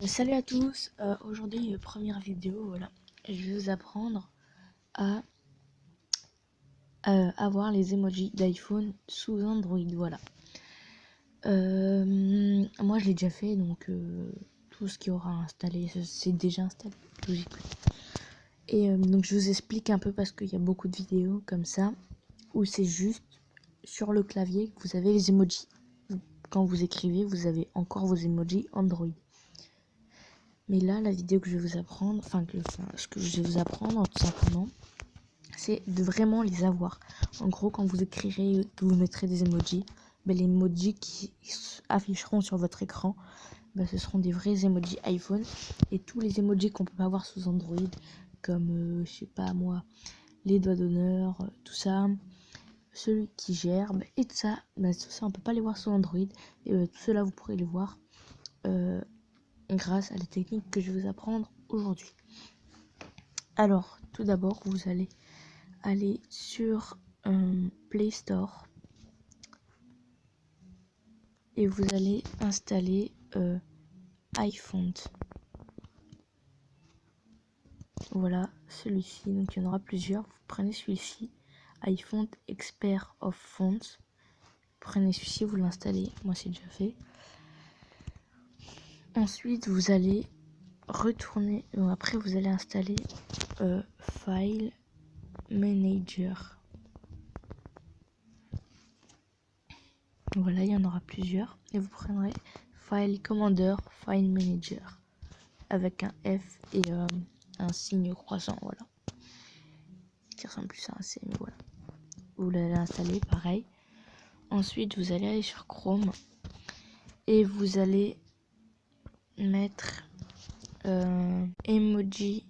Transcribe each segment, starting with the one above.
Salut à tous, aujourd'hui première vidéo, voilà, je vais vous apprendre à avoir les emojis d'iPhone sous Android, voilà. Moi je l'ai déjà fait, donc tout ce qui aura installé, c'est déjà installé, logiquement. Et donc je vous explique un peu parce qu'il y a beaucoup de vidéos comme ça, où c'est juste sur le clavier que vous avez les emojis. Quand vous écrivez, vous avez encore vos emojis Android. Mais là, la vidéo que je vais vous apprendre, ce que je vais vous apprendre tout simplement, c'est de vraiment les avoir. En gros, quand vous écrirez, que vous mettrez des emojis, les emojis qui afficheront sur votre écran, ce seront des vrais emojis iPhone. Et tous les emojis qu'on peut pas avoir sous Android, comme, je sais pas moi, les doigts d'honneur, tout ça, celui qui gerbe, et tout ça, tout ça on peut pas les voir sous Android. Et tout cela, vous pourrez les voir grâce à la technique que je vais vous apprendre aujourd'hui. Alors, tout d'abord, vous allez aller sur Play Store et vous allez installer iFont. Voilà, celui-ci, donc il y en aura plusieurs. Vous prenez celui-ci, iFont Expert of Fonts. Prenez celui-ci, vous l'installez. Moi, c'est déjà fait. Ensuite, vous allez retourner. Après, vous allez installer File Manager. Voilà, il y en aura plusieurs. Et vous prendrez File Commander, File Manager. Avec un F et un signe croissant, voilà. Qui ressemble plus à un C, mais voilà. Vous l'allez installer, pareil. Ensuite, vous allez aller sur Chrome. Et vous allez mettre emoji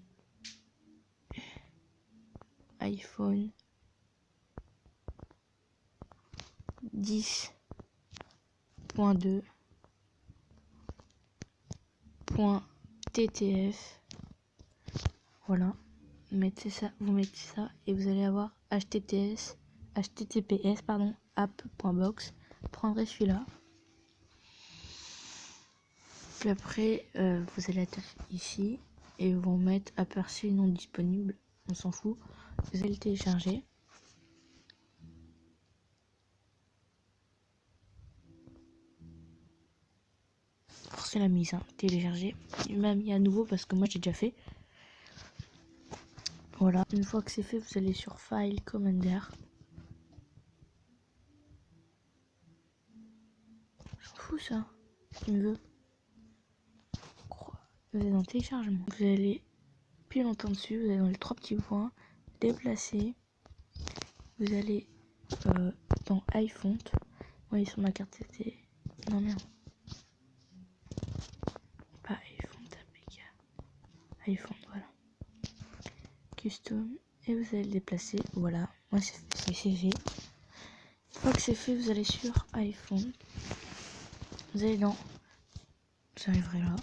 iPhone 10.2.ttf. Voilà. Vous mettez ça et vous allez avoir https app.box. Prendrez celui-là. Puis après, vous allez être ici et vous mettre aperçu non disponible. On s'en fout. Vous allez le télécharger. Forcez la mise, hein. Télécharger. Il m'a mis à nouveau parce que moi j'ai déjà fait. Voilà. Une fois que c'est fait, vous allez sur File Commander. J'en fous ça. Il me veut. Vous êtes dans téléchargement. Vous allez plus longtemps dessus. Vous allez dans les trois petits points. Déplacer. Vous allez dans iFont. Oui, sur ma carte c'était. Non merde. Pas iPhone APK. iPhone, voilà. Custom. Et vous allez le déplacer. Voilà. Moi c'est fait. Une fois que c'est fait, vous allez sur iPhone. Vous allez dans. J'arriverai là.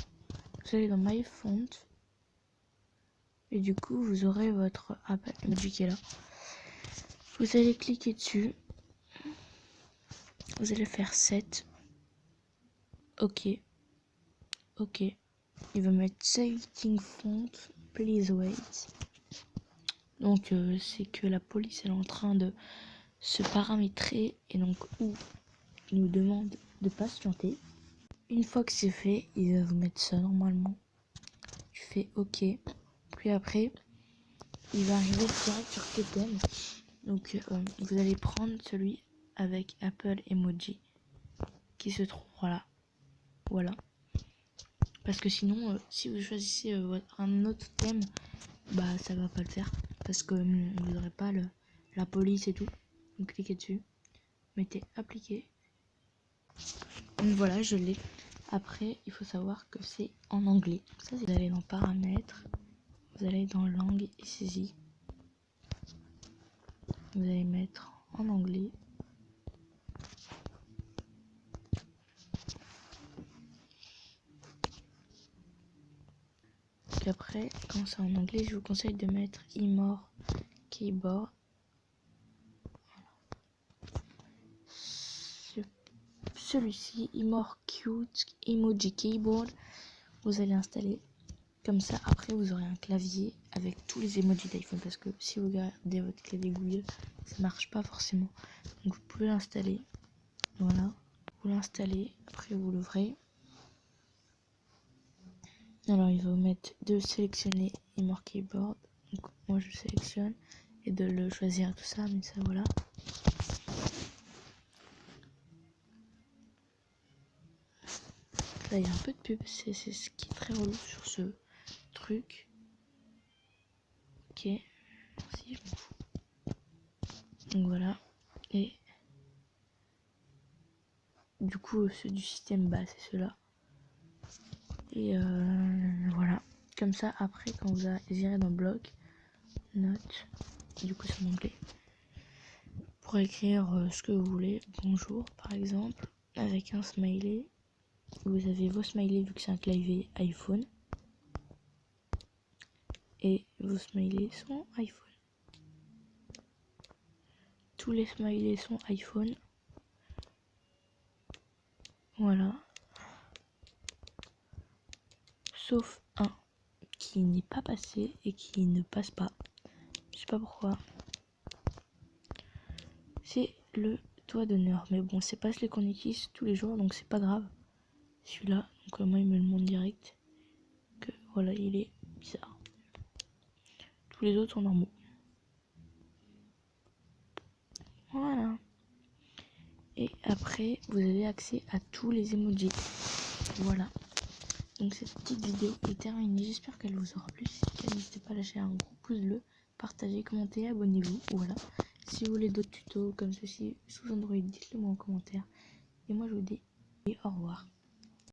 Vous allez dans My Font. Et du coup, vous aurez votre Apple Emoji qui est là. Vous allez cliquer dessus. Vous allez faire 7. OK. OK. Il va mettre Setting Font. Please wait. Donc, c'est que la police elle est en train de se paramétrer. Et donc, où il nous demande de patienter. Une fois que c'est fait, il va vous mettre ça normalement. Tu fais OK. Puis après, il va arriver direct sur tes thèmes. Donc, vous allez prendre celui avec Apple Emoji qui se trouve voilà. Parce que sinon, si vous choisissez un autre thème, ça va pas le faire parce que vous n'aurez pas la police et tout. Donc cliquez dessus, mettez appliquer. Donc voilà, je l'ai. Après, il faut savoir que c'est en anglais. Ça, vous allez dans paramètres, vous allez dans langue et saisie. Vous allez mettre en anglais. Puis après, quand c'est en anglais, je vous conseille de mettre Ignore Keyboard. Celui-ci, Ignore Cute Emoji Keyboard. vous allez installer. Comme ça, après, vous aurez un clavier avec tous les emojis d'iPhone. Parce que si vous regardez votre clavier Google, ça marche pas forcément. Donc vous pouvez l'installer. Voilà. Vous l'installez. Après, vous l'ouvrez. Alors, il va vous mettre de sélectionner Imor Keyboard. Donc, moi, je sélectionne. Et de le choisir tout ça. Mais ça, voilà. Là, il y a un peu de pub. C'est ce qui est très relou sur ce truc. Ok. Merci, je m'en fous. Donc voilà. Et du coup, ceux du système bas, c'est ceux-là. Et voilà. Comme ça, après, quand vous irez dans bloc, note, du coup, c'est en anglais, pour écrire ce que vous voulez. Bonjour, par exemple, avec un smiley. Vous avez vos smileys vu que c'est un clavier iPhone. Et vos smileys sont iPhone. Tous les smileys sont iPhone. Voilà. Sauf un qui n'est pas passé et qui ne passe pas. Je sais pas pourquoi. C'est le doigt d'honneur. Mais bon, c'est pas celui qu'on utilise tous les jours, donc c'est pas grave. Celui-là, donc moi il me le montre direct. Que voilà, il est bizarre. Tous les autres sont normaux. Voilà. Et après, vous avez accès à tous les emojis. Voilà. Donc cette petite vidéo est terminée. J'espère qu'elle vous aura plu. Si c'est le cas, n'hésitez pas à lâcher un gros pouce bleu, partagez, commentez, abonnez-vous. Voilà. Si vous voulez d'autres tutos comme ceci sous Android, dites-le moi en commentaire. Et moi je vous dis au revoir.